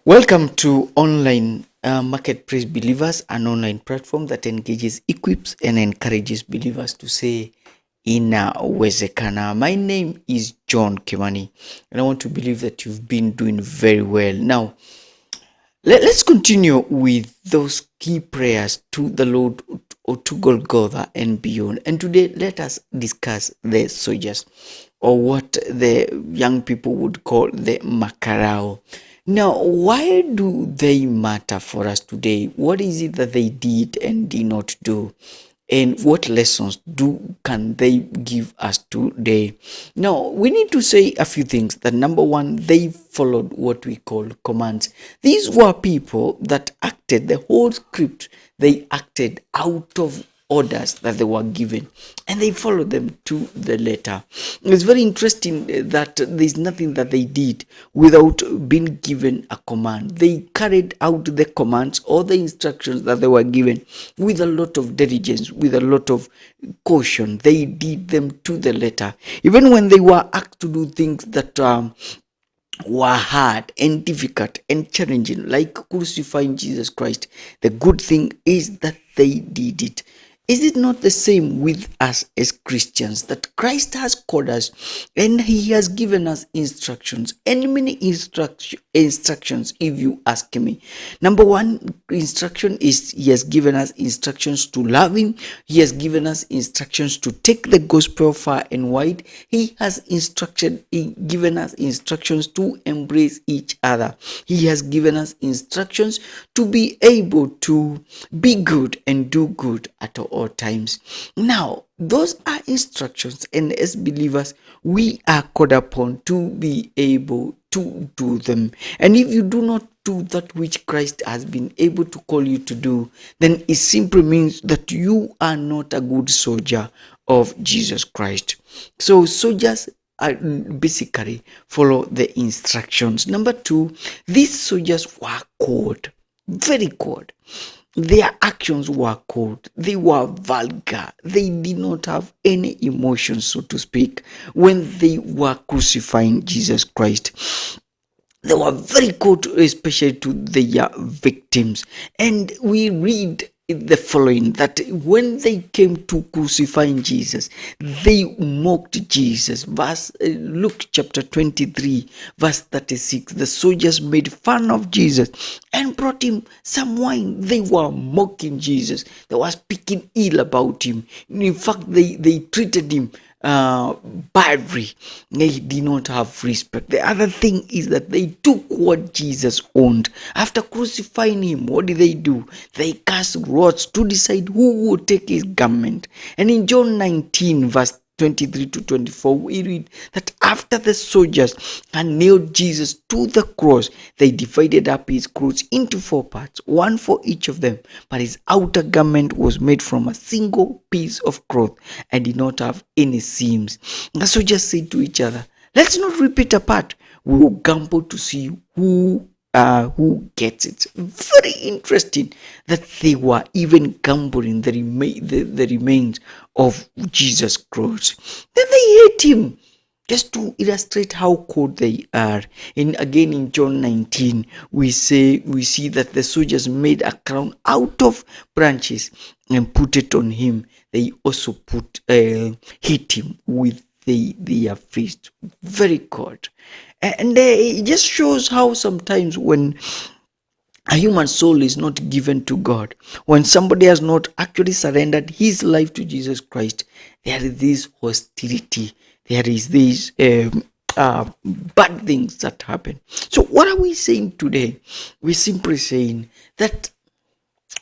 Welcome to Online Marketplace Believers, an online platform that engages, equips, and encourages believers to say, Inawezekana. My name is John Kimani, and I want to believe that you've been doing very well. Now, let's continue with those key prayers to the Lord, or to Golgotha and beyond. And today, let us discuss the soldiers, or what the young people would call the makarao. Now, why do they matter for us today? What is it that they did and did not do? And what lessons can they give us today? Now, we need to say a few things. That number one, they followed what we call commands. These were people that acted, the whole script, they acted out of orders that they were given, and they followed them to the letter. It's very interesting that there's nothing that they did without being given a command. They carried out the commands or the instructions that they were given with a lot of diligence, with a lot of caution. They did them to the letter, even when they were asked to do things that were hard and difficult and challenging, like crucifying Jesus Christ. The good thing is that they did it. Is it not the same with us as Christians, that Christ has called us and he has given us instructions, and many instructions, if you ask me? Number one instruction is he has given us instructions to love him. He has given us instructions to take the gospel far and wide. He has given us instructions to embrace each other. He has given us instructions to be able to be good and do good at all times. Now, those are instructions, and as believers, we are called upon to be able to do them. And if you do not do that which Christ has been able to call you to do, then it simply means that you are not a good soldier of Jesus Christ. So soldiers basically follow the instructions. Number two, these soldiers were cold, very cold. Their actions were cold. They were vulgar. They did not have any emotions, so to speak, when they were crucifying Jesus Christ. They were very cold, especially to their victims. And we read the following, that when they came to crucifying Jesus, they mocked Jesus. Luke chapter 23 verse 36. The soldiers made fun of Jesus and brought him some wine. They were mocking Jesus. They were speaking ill about him. In fact, they treated him badly. They did not have respect. The other thing is that they took what Jesus owned. After crucifying him, what did they do? They cast lots to decide who would take his garment. And in John 19 verse 23 to 24, we read that after the soldiers had nailed Jesus to the cross, they divided up his clothes into 4 parts, one for each of them. But his outer garment was made from a single piece of cloth and did not have any seams. The soldiers said to each other, "Let's not rip it apart. We will gamble to see who gets it." Very interesting that they were even gambling the remains of Jesus' cross. Then they hate him, just to illustrate how cold they are. And again in John 19, we see that the soldiers made a crown out of branches and put it on him. They also hit him with their fist. Very cold. And it just shows how sometimes when a human soul is not given to God, when somebody has not actually surrendered his life to Jesus Christ, there is this hostility, there is these bad things that happen. So what are we saying today? We're simply saying that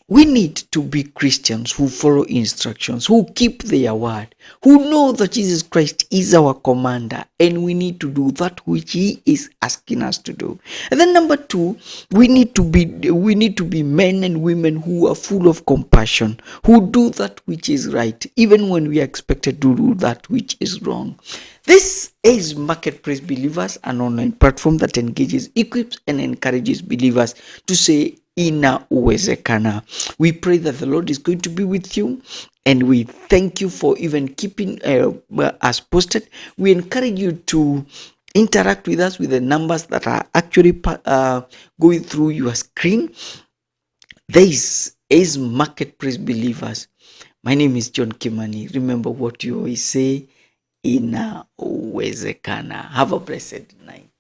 we need to be Christians who follow instructions, who keep their word, who know that Jesus Christ is our commander, and we need to do that which he is asking us to do. And then number two, we need to be men and women who are full of compassion, who do that which is right, even when we are expected to do that which is wrong. This is Marketplace Believers, an online platform that engages, equips, and encourages believers to say, Inawezekana. We pray that the Lord is going to be with you, and we thank you for even keeping us posted. We encourage you to interact with us with the numbers that are actually going through your screen. This is Marketplace Believers. My name is John Kimani. Remember what you always say, inawezekana. Have a blessed night.